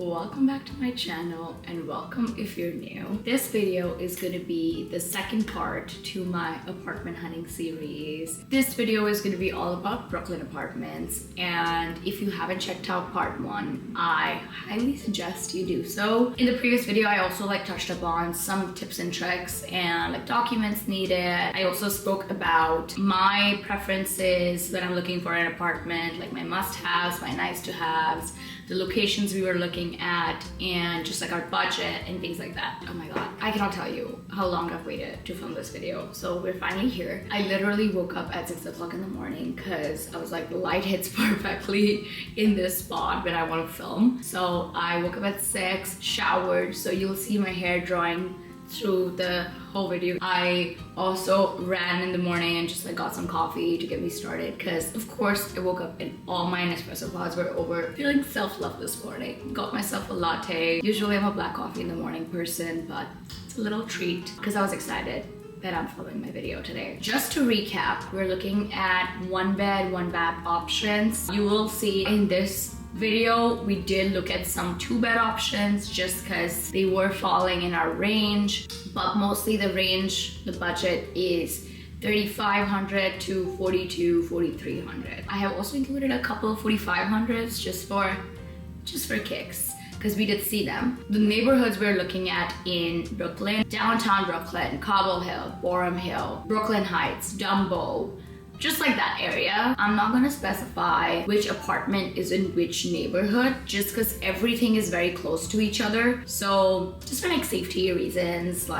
Welcome back to my channel and welcome if you're new. This video is going to be the second part to my apartment hunting series. This video is going to be all about Brooklyn apartments, and if you haven't checked out part 1, I highly suggest you do so. In the previous video, I also touched upon some tips and tricks and documents needed. I also spoke about my preferences when I'm looking for an apartment, like my must-haves, my nice-to-haves, the locations we were looking at, and just our budget and things like that. Oh my god, I cannot tell you how long I've waited to film this video. So we're finally here. I literally woke up at 6 o'clock in the morning because I was like, the light hits perfectly in this spot when I want to film. So I woke up at 6, showered, so you'll see my hair drying through the whole video. I also ran in the morning and just got some coffee to get me started because of course I woke up and all my Nespresso pods were over. Feeling self-love this morning. Got myself a latte. Usually I'm a black coffee in the morning person, but it's a little treat because I was excited that I'm filming my video today. Just to recap, we're looking at 1 bed, 1 bath options. You will see in this video we did look at some 2-bed options just because they were falling in our range, but mostly the range, the budget is $3,500 to $4,200-$4,300. I have also included a couple of $4,500s just for kicks, because we did see them. The neighborhoods we're looking at in Brooklyn: downtown Brooklyn, Cobble Hill, Boerum Hill, Brooklyn Heights, Dumbo, just that area. I'm not gonna specify which apartment is in which neighborhood just because everything is very close to each other. So just for safety reasons,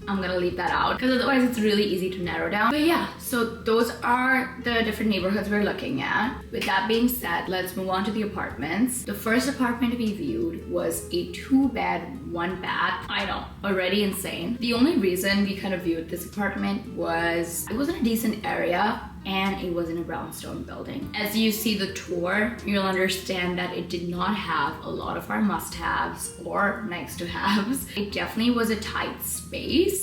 I'm gonna leave that out because otherwise it's really easy to narrow down. But yeah, so those are the different neighborhoods we're looking at. With that being said, let's move on to the apartments. The first apartment we viewed was a 2-bed, 1 bath. I know, already insane. The only reason we kind of viewed this apartment was it was in a decent area and it was in a brownstone building. As you see the tour, you'll understand that it did not have a lot of our must-haves or nice-to-haves. It definitely was a tight space.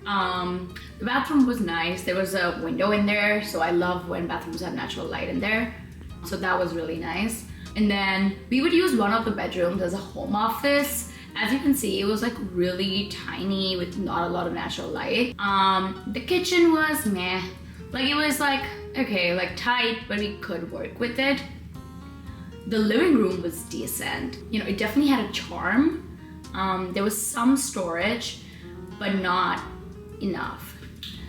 The bathroom was nice. There was a window in there, so I love when bathrooms have natural light in there. So that was really nice. And then we would use one of the bedrooms as a home office. As you can see, it was really tiny with not a lot of natural light. The kitchen was meh. It was okay, tight, but we could work with it. The living room was decent. It definitely had a charm. There was some storage, but not enough.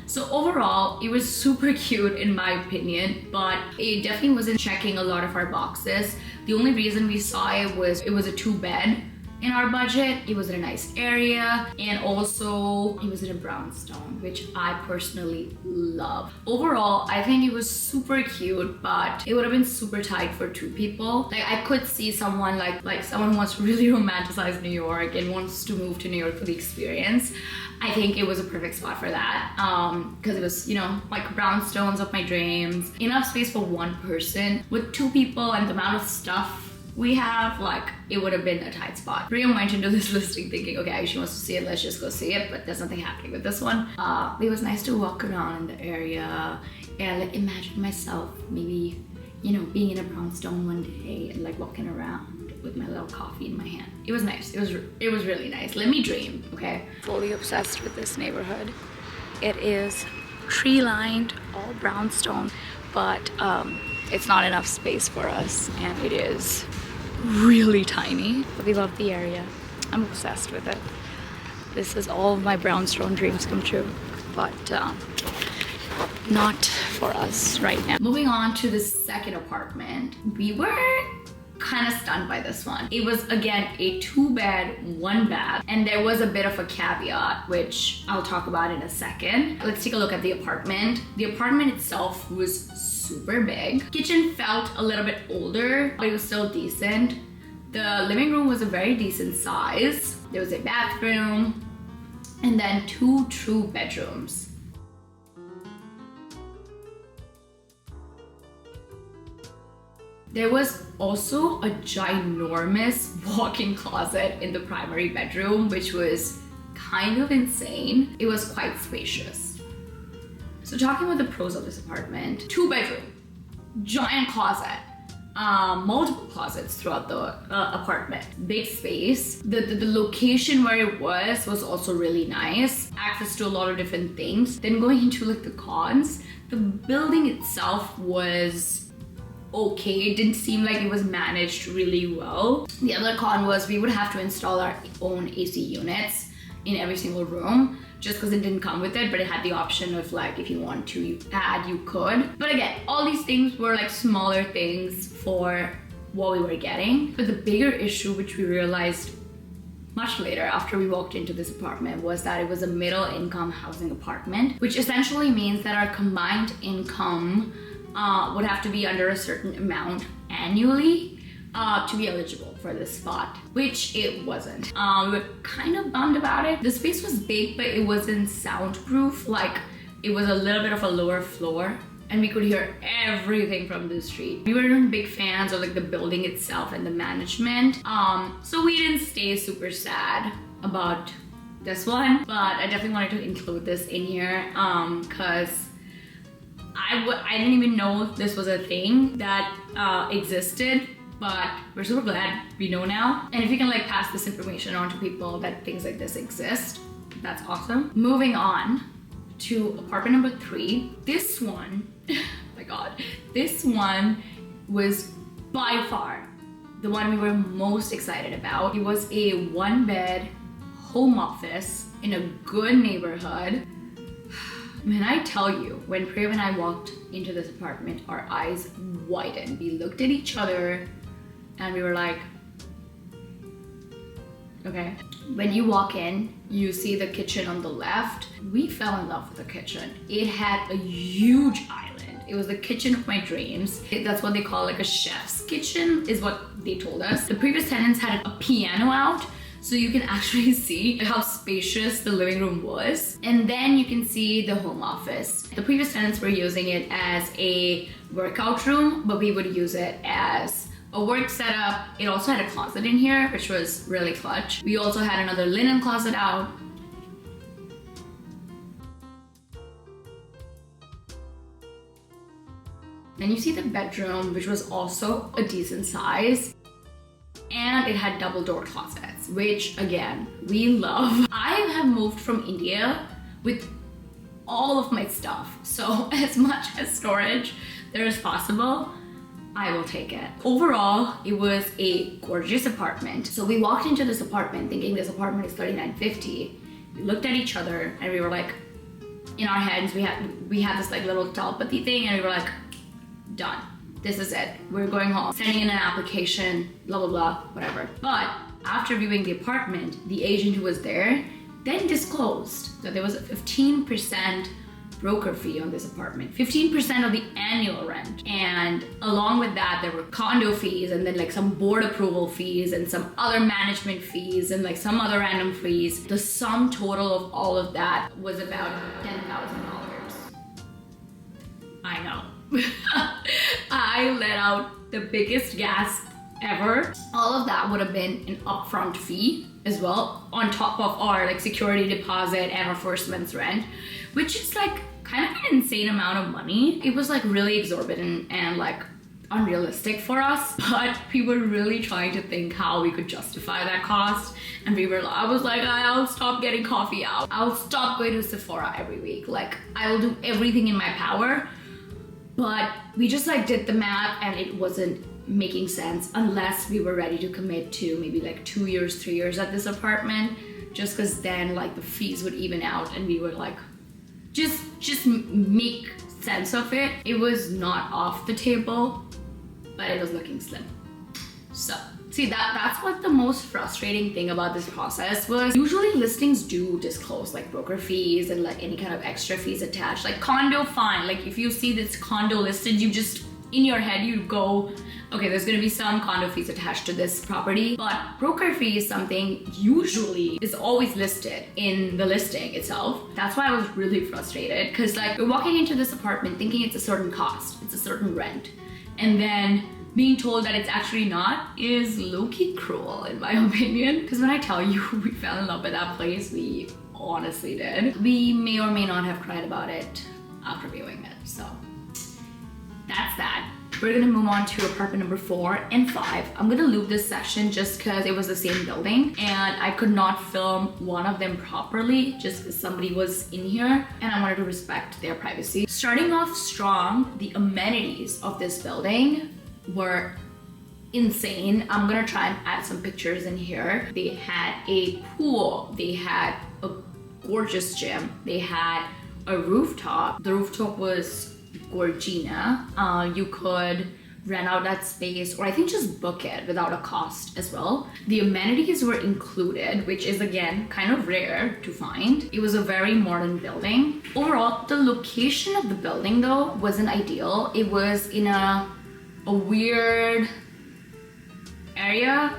So overall, it was super cute in my opinion, but it definitely wasn't checking a lot of our boxes. The only reason we saw it was a 2-bed. In our budget, it was in a nice area, and also it was in a brownstone, which I personally love. Overall, I think it was super cute, but it would have been super tight for 2 people. I could see someone someone who wants to really romanticize New York and wants to move to New York for the experience. I think it was a perfect spot for that because it was, brownstones of my dreams. Enough space for 1 person. With 2 people and the amount of stuff we have, it would have been a tight spot. Priya went into this listing thinking, okay, she wants to see it, let's just go see it, but there's nothing happening with this one. It was nice to walk around in the area and imagine myself maybe, being in a brownstone one day and walking around with my little coffee in my hand. It was nice. It was really nice. Let me dream, okay? Fully obsessed with this neighborhood. It is tree-lined, all brownstone, but it's not enough space for us, and it is really tiny. But we love the area. I'm obsessed with it. This is all of my brownstone dreams come true, but not for us right now. Moving on to the second apartment, we were kind of stunned by this one. It was again a 2-bed, 1 bath, and there was a bit of a caveat which I'll talk about in a second. Let's take a look at the apartment. The apartment itself was super big. Kitchen felt a little bit older, but it was still decent. The living room was a very decent size. There was a bathroom and then 2 true bedrooms. There was also a ginormous walk-in closet in the primary bedroom, which was kind of insane. It was quite spacious. So talking about the pros of this apartment: 2-bedroom, giant closet, multiple closets throughout the apartment. Big space. The location where it was also really nice. Access to a lot of different things. Then going into like the cons, the building itself was okay. It didn't seem like it was managed really well. The other con was we would have to install our own AC units in every single room, just because it didn't come with it, but it had the option of like, if you want to add, you could. But again, all these things were like smaller things for what we were getting. But the bigger issue, which we realized much later after we walked into this apartment, was that it was a middle income housing apartment, which essentially means that our combined income would have to be under a certain amount annually to be eligible for this spot, which it wasn't. We were kind of bummed about it. The space was big, but it wasn't soundproof. Like, it was a little bit of a lower floor and we could hear everything from the street. We weren't big fans of like the building itself and the management. So we didn't stay super sad about this one, but I definitely wanted to include this in here because I didn't even know this was a thing that existed. But we're super glad we know now. And if you can like pass this information on to people that things like this exist, that's awesome. Moving on to apartment number 3. This one, oh my God, this one was by far the one we were most excited about. It was a 1-bed home office in a good neighborhood. When I tell you, when Prev and I walked into this apartment, our eyes widened. We looked at each other and we were like, okay. When you walk in, you see the kitchen on the left. We fell in love with the kitchen. It had a huge island. It was the kitchen of my dreams. That's what they call like a chef's kitchen, is what they told us. The previous tenants had a piano out, so you can actually see how spacious the living room was. And then you can see the home office. The previous tenants were using it as a workout room, but we would use it as a work setup. It also had a closet in here, which was really clutch. We also had another linen closet out. Then you see the bedroom, which was also a decent size. And it had double door closets, which again, we love. I have moved from India with all of my stuff. So as much as storage there is possible, I will take it. Overall, it was a gorgeous apartment. So we walked into this apartment thinking this apartment is $39.50. We looked at each other and we were like, in our heads, we had this like little telepathy thing and we were like, done. This is it. We're going home. Sending in an application, blah, blah, blah, whatever. But after viewing the apartment, the agent who was there then disclosed that there was a 15% broker fee on this apartment, 15% of the annual rent. And along with that, there were condo fees and then like some board approval fees and some other management fees and like some other random fees. The sum total of all of that was about $10,000. I know. I let out the biggest gasp ever. All of that would have been an upfront fee as well, on top of our like security deposit and our first month's rent, which is like kind of an insane amount of money. It was like really exorbitant and like unrealistic for us, but we were really trying to think how we could justify that cost. And I was like, I'll stop getting coffee out. I'll stop going to Sephora every week. Like, I will do everything in my power. But we just like did the math and it wasn't making sense unless we were ready to commit to maybe like 2 years, 3 years at this apartment, just because then like the fees would even out and we would like just make sense of it. It was not off the table, but it was looking slim. So see, that's what the most frustrating thing about this process was. Usually listings do disclose like broker fees and like any kind of extra fees attached. Like condo, fine. Like if you see this condo listed, you just, in your head, you go, okay, there's gonna be some condo fees attached to this property. But broker fee is something usually is always listed in the listing itself. That's why I was really frustrated, because like we're walking into this apartment thinking it's a certain cost, it's a certain rent. And then being told that it's actually not is low-key cruel in my opinion. Because when I tell you we fell in love with that place, we honestly did. We may or may not have cried about it after viewing it. So that's that. We're gonna move on to apartment number 4 and 5. I'm gonna loop this section just because it was the same building and I could not film one of them properly just because somebody was in here and I wanted to respect their privacy. Starting off strong, the amenities of this building were insane. I'm gonna try and add some pictures in here. They had a pool, they had a gorgeous gym, they had a rooftop. The rooftop was Gorgina. You could rent out that space or I think just book it without a cost as well. The amenities were included, which is again kind of rare to find. It was a very modern building. Overall, the location of the building though wasn't ideal. It was in a weird area,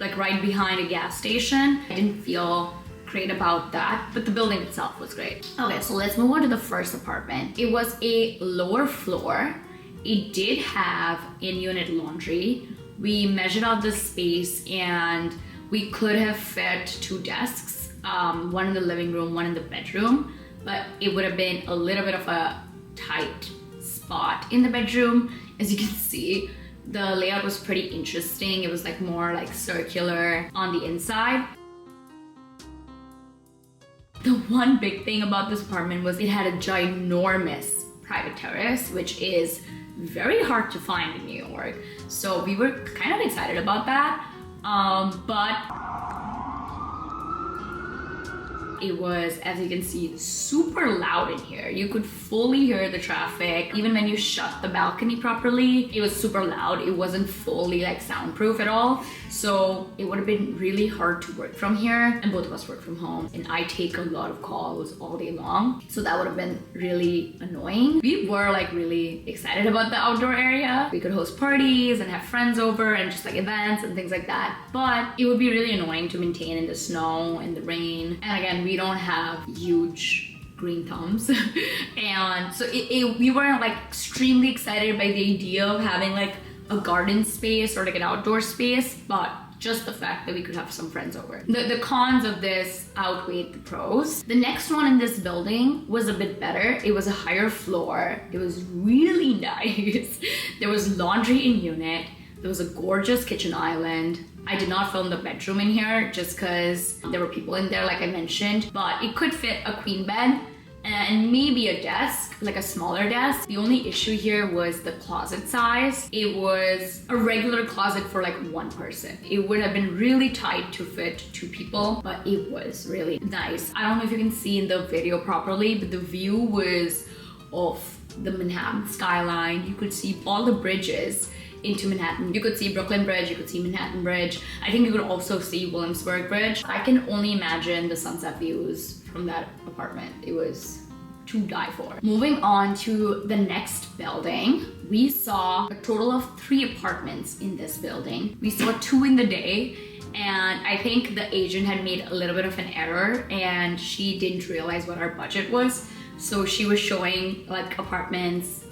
like right behind a gas station. I didn't feel great about that, but the building itself was great. Okay, so let's move on to the first apartment. It was a lower floor. It did have in-unit laundry. We measured out the space and we could have fit 2 desks, one in the living room, one in the bedroom, but it would have been a little bit of a tight spot in the bedroom. As you can see, the layout was pretty interesting. It was like more like circular on the inside. The one big thing about this apartment was it had a ginormous private terrace, which is very hard to find in New York. So we were kind of excited about that, but it was, as you can see, super loud in here. You could fully hear the traffic. Even when you shut the balcony properly, it was super loud. It wasn't fully like soundproof at all. So it would have been really hard to work from here. And both of us work from home. And I take a lot of calls all day long. So that would have been really annoying. We were like really excited about the outdoor area. We could host parties and have friends over and just like events and things like that. But it would be really annoying to maintain in the snow and the rain. And again, we don't have huge green thumbs. And so we weren't like extremely excited by the idea of having like a garden space or like an outdoor space, but just the fact that we could have some friends over. The cons of this outweighed the pros. The next one in this building was a bit better. It was a higher floor. It was really nice. There was laundry in unit. There was a gorgeous kitchen island. I did not film the bedroom in here just because there were people in there, like I mentioned, but it could fit a queen bed and maybe a desk, like a smaller desk. The only issue here was the closet size. It was a regular closet for like 1 person. It would have been really tight to fit 2 people, but it was really nice. I don't know if you can see in the video properly, but the view was of the Manhattan skyline. You could see all the bridges into Manhattan. You could see Brooklyn Bridge, you could see Manhattan Bridge. I think you could also see Williamsburg Bridge. I can only imagine the sunset views from that apartment. It was to die for. Moving on to the next building, we saw a total of 3 apartments in this building. We saw 2 in the day, and I think the agent had made a little bit of an error and she didn't realize what our budget was. So she was showing like apartments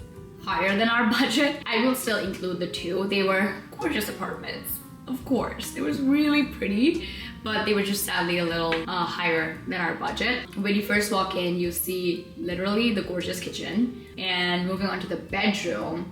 higher than our budget. I will still include the 2. They were gorgeous apartments, of course. It was really pretty, but they were just sadly a little higher than our budget. When you first walk in, you see literally the gorgeous kitchen. And moving on to the bedroom,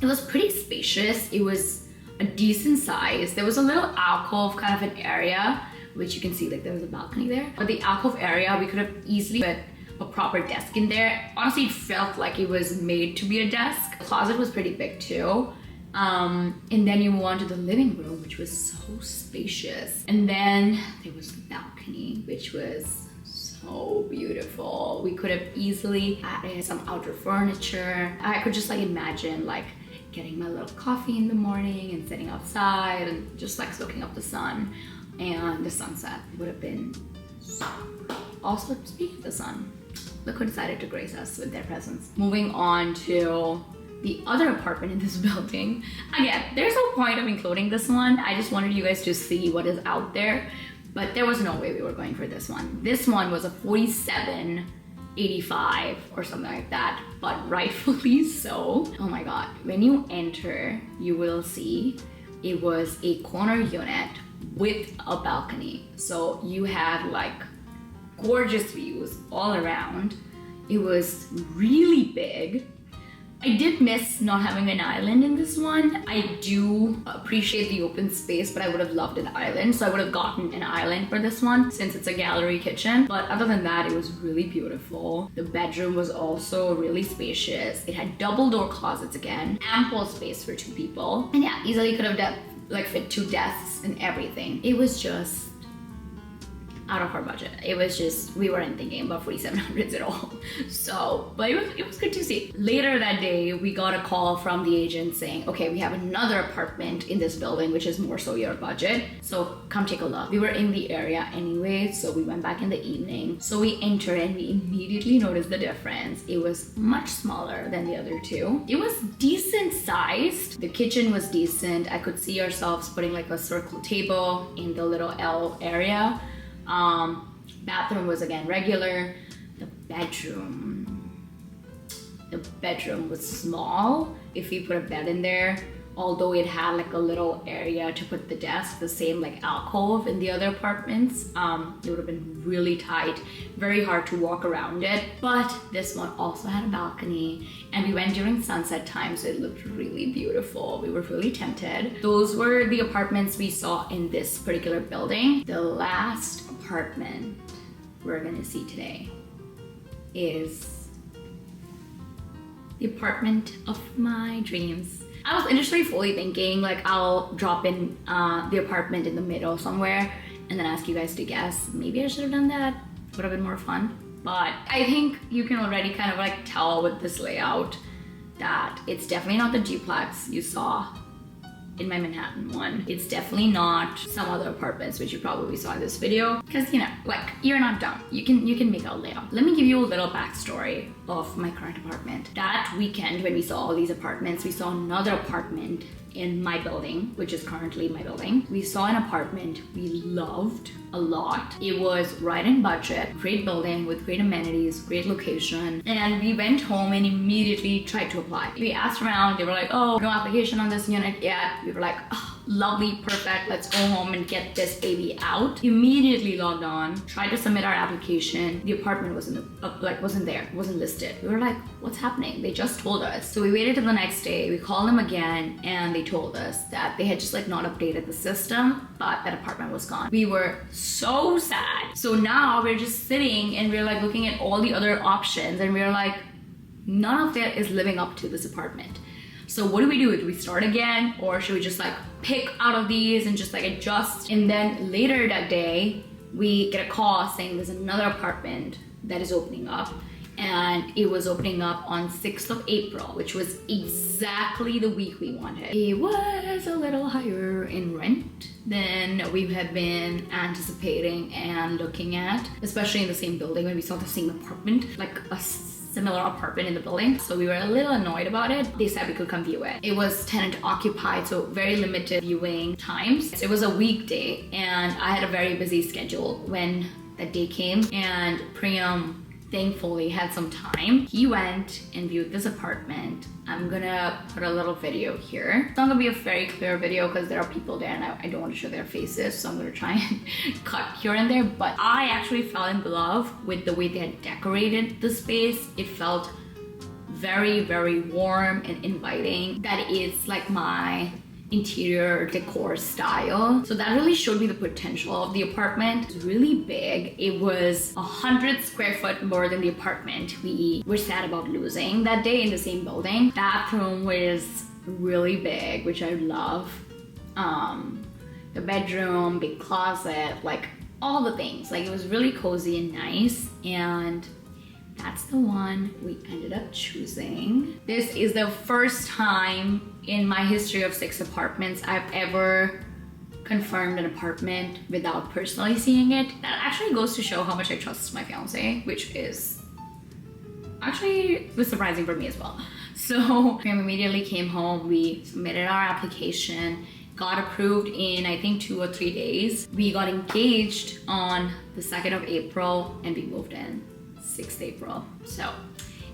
it was pretty spacious. It was a decent size. There was a little alcove kind of an area, which you can see like there was a balcony there. But the alcove area, we could have easily put a proper desk in there. Honestly, it felt like it was made to be a desk. The closet was pretty big too. And then you move on to the living room, which was so spacious. And then there was the balcony, which was so beautiful. We could have easily added some outdoor furniture. I could just like imagine like getting my little coffee in the morning and sitting outside and just like soaking up the sun. And the sunset would have been so pretty. Also, speaking of the sun, look who decided to grace us with their presence. Moving on to the other apartment in this building. Again, there's no point of including this one. I just wanted you guys to see what is out there, but there was no way we were going for this one. This one was a 4785 or something like that, but rightfully so. Oh my God, when you enter, you will see it was a corner unit with a balcony. So you had like gorgeous views all around. It was really big. I did miss not having an island in this one. I do appreciate the open space, but I would have loved an island. So I would have gotten an island for this one since it's a gallery kitchen. But other than that, it was really beautiful. The bedroom was also really spacious. It had double door closets again, ample space for 2 people. And yeah, easily could have fit 2 desks and everything. It was just out of our budget. It was just, we weren't thinking about 4,700s at all. So, but it was good to see. Later that day, we got a call from the agent saying, okay, we have another apartment in this building, which is more so your budget. So come take a look. We were in the area anyway, so we went back in the evening. So we entered and we immediately noticed the difference. It was much smaller than the other 2. It was decent sized. The kitchen was decent. I could see ourselves putting like a circle table in the little L area. Bathroom was again regular. The bedroom was small. If we put a bed in there, although it had like a little area to put the desk, the same like alcove in the other apartments, it would have been really tight, very hard to walk around it. But this one also had a balcony, and we went during sunset time, so it looked really beautiful. We were really tempted. Those were the apartments we saw in this particular building. The last apartment we're gonna see today is the apartment of my dreams. I was initially fully thinking like I'll drop in the apartment in the middle somewhere and then ask you guys to guess. Maybe I should have done that. Would have been more fun. But I think you can already kind of like tell with this layout that it's definitely not the duplex you saw in my Manhattan one. It's definitely not some other apartments which you probably saw in this video, because you know, like, you're not dumb. You can make out layout. Let me give you a little backstory of my current apartment. That weekend when we saw all these apartments, we saw another apartment in my building, which is currently my building. We saw an apartment we loved a lot. It was right in budget, great building with great amenities, great location, and we went home and immediately tried to apply. We asked around, they were like, oh, no application on this unit yet. We were like, oh, lovely, perfect, let's go home and get this baby out. Immediately logged on, tried to submit our application. The apartment wasn't there, wasn't listed. We were like, what's happening? They just told us. So we waited till the next day, we called them again, and they told us that they had just like not updated the system, but that apartment was gone. We were so sad. So now we're just sitting and we're like looking at all the other options, and we're like, none of it is living up to this apartment. So what do? Do we start again, or should we just like pick out of these and just like adjust? And then later that day, we get a call saying there's another apartment that is opening up, and it was opening up on 6th of April, which was exactly the week we wanted. It was a little higher in rent than we had been anticipating and looking at, especially in the same building when we saw the same apartment, like a similar apartment in the building. So we were a little annoyed about it. They said we could come view it. It was tenant occupied, so very limited viewing times. It was a weekday and I had a very busy schedule when that day came, and Priyam thankfully had some time. He went and viewed this apartment. I'm gonna put a little video here. It's not gonna be a very clear video because there are people there and I don't want to show their faces, so I'm gonna try and cut here and there. But I actually fell in love with the way they had decorated the space. It felt very, very warm and inviting. That is like my interior decor style. So that really showed me the potential of the apartment. It was really big. It was 100 square foot more than the apartment we were sad about losing that day in the same building. Bathroom was really big, which I love. The bedroom, big closet, like all the things. Like it was really cozy and nice, and that's the one we ended up choosing. This is the first time in my history of 6 apartments I've ever confirmed an apartment without personally seeing it. That actually goes to show how much I trust my fiance, which is actually was surprising for me as well. So we immediately came home, we submitted our application, got approved in I think 2 or 3 days. We got engaged on the 2nd of April and we moved in 6th April. So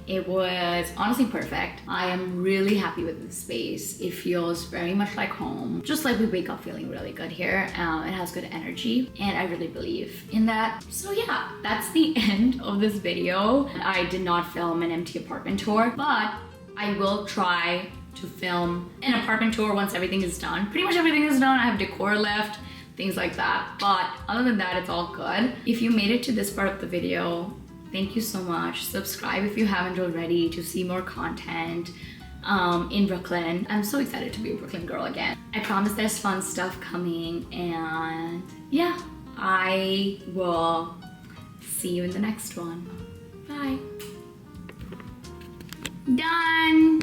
it was honestly perfect. I am really happy with the space. It feels very much like home. Just like we wake up feeling really good here. It has good energy and I really believe in that. So yeah, that's the end of this video. I did not film an empty apartment tour, but I will try to film an apartment tour once everything is done. Pretty much everything is done. I have decor left, things like that. But other than that, it's all good. If you made it to this part of the video, thank you so much. Subscribe if you haven't already to see more content in Brooklyn. I'm so excited to be a Brooklyn girl again. I promise there's fun stuff coming, and yeah, I will see you in the next one. Bye. Done.